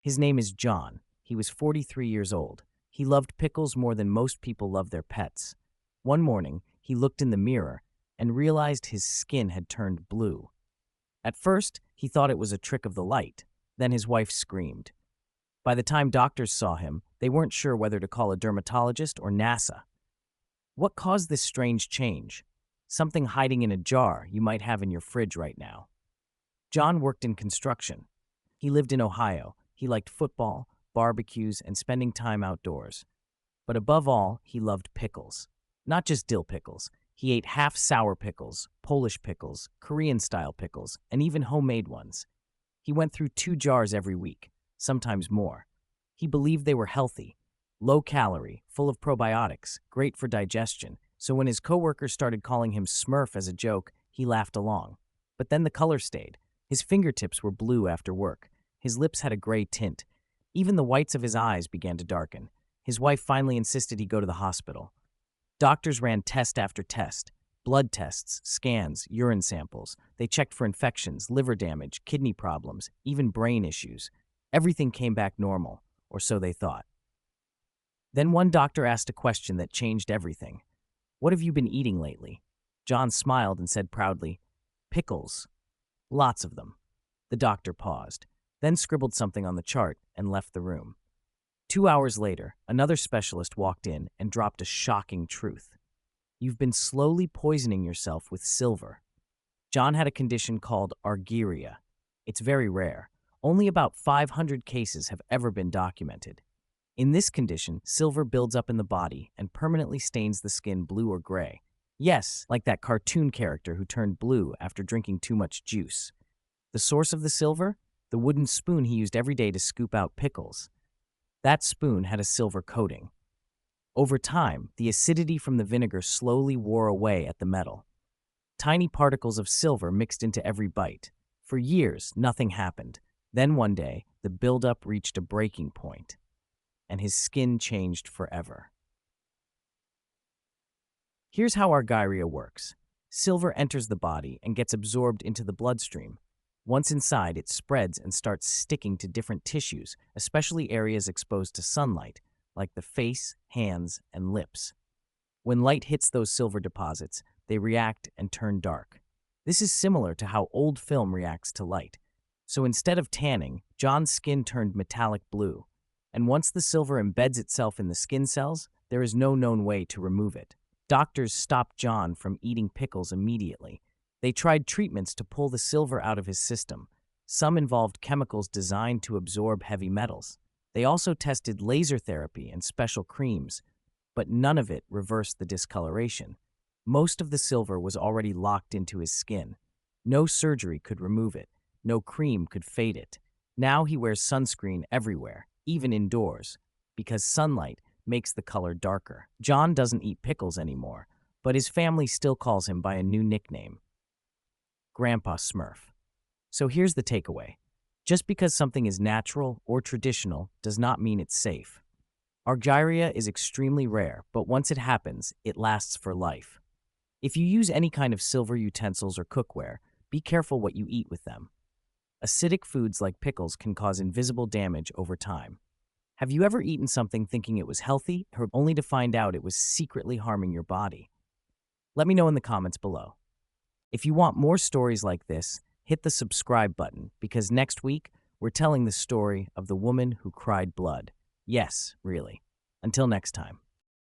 His name is John. He was 43 years old. He loved pickles more than most people love their pets. One morning, he looked in the mirror and realized his skin had turned blue. At first, he thought it was a trick of the light. Then his wife screamed. By the time doctors saw him, they weren't sure whether to call a dermatologist or NASA. What caused this strange change? Something hiding in a jar you might have in your fridge right now. John worked in construction. He lived in Ohio. He liked football, barbecues, and spending time outdoors. But above all, he loved pickles. Not just dill pickles. He ate half-sour pickles, Polish pickles, Korean-style pickles, and even homemade ones. He went through 2 jars every week, sometimes more. He believed they were healthy, low-calorie, full of probiotics, great for digestion, so when his coworkers started calling him Smurf as a joke, he laughed along. But then the color stayed. His fingertips were blue after work. His lips had a gray tint. Even the whites of his eyes began to darken. His wife finally insisted he go to the hospital. Doctors ran test after test, blood tests, scans, urine samples. They checked for infections, liver damage, kidney problems, even brain issues. Everything came back normal, or so they thought. Then one doctor asked a question that changed everything. "What have you been eating lately?" John smiled and said proudly, "Pickles. Lots of them." The doctor paused, then scribbled something on the chart and left the room. 2 hours later, another specialist walked in and dropped a shocking truth. "You've been slowly poisoning yourself with silver." John had a condition called Argyria. It's very rare. Only about 500 cases have ever been documented. In this condition, silver builds up in the body and permanently stains the skin blue or gray. Yes, like that cartoon character who turned blue after drinking too much juice. The source of the silver? The wooden spoon he used every day to scoop out pickles. That spoon had a silver coating. Over time, the acidity from the vinegar slowly wore away at the metal. Tiny particles of silver mixed into every bite. For years, nothing happened. Then one day, the buildup reached a breaking point, and his skin changed forever. Here's how Argyria works. Silver enters the body and gets absorbed into the bloodstream. Once inside, it spreads and starts sticking to different tissues, especially areas exposed to sunlight, like the face, hands, and lips. When light hits those silver deposits, they react and turn dark. This is similar to how old film reacts to light. So instead of tanning, John's skin turned metallic blue. And once the silver embeds itself in the skin cells, there is no known way to remove it. Doctors stopped John from eating pickles immediately. They tried treatments to pull the silver out of his system. Some involved chemicals designed to absorb heavy metals. They also tested laser therapy and special creams, but none of it reversed the discoloration. Most of the silver was already locked into his skin. No surgery could remove it. No cream could fade it. Now he wears sunscreen everywhere, even indoors, because sunlight makes the color darker. John doesn't eat pickles anymore, but his family still calls him by a new nickname, Grandpa Smurf. So here's the takeaway. Just because something is natural or traditional does not mean it's safe. Argyria is extremely rare, but once it happens, it lasts for life. If you use any kind of silver utensils or cookware, be careful what you eat with them. Acidic foods like pickles can cause invisible damage over time. Have you ever eaten something thinking it was healthy, or only to find out it was secretly harming your body? Let me know in the comments below. If you want more stories like this, hit the subscribe button, because next week, we're telling the story of the woman who cried blood. Yes, really. Until next time.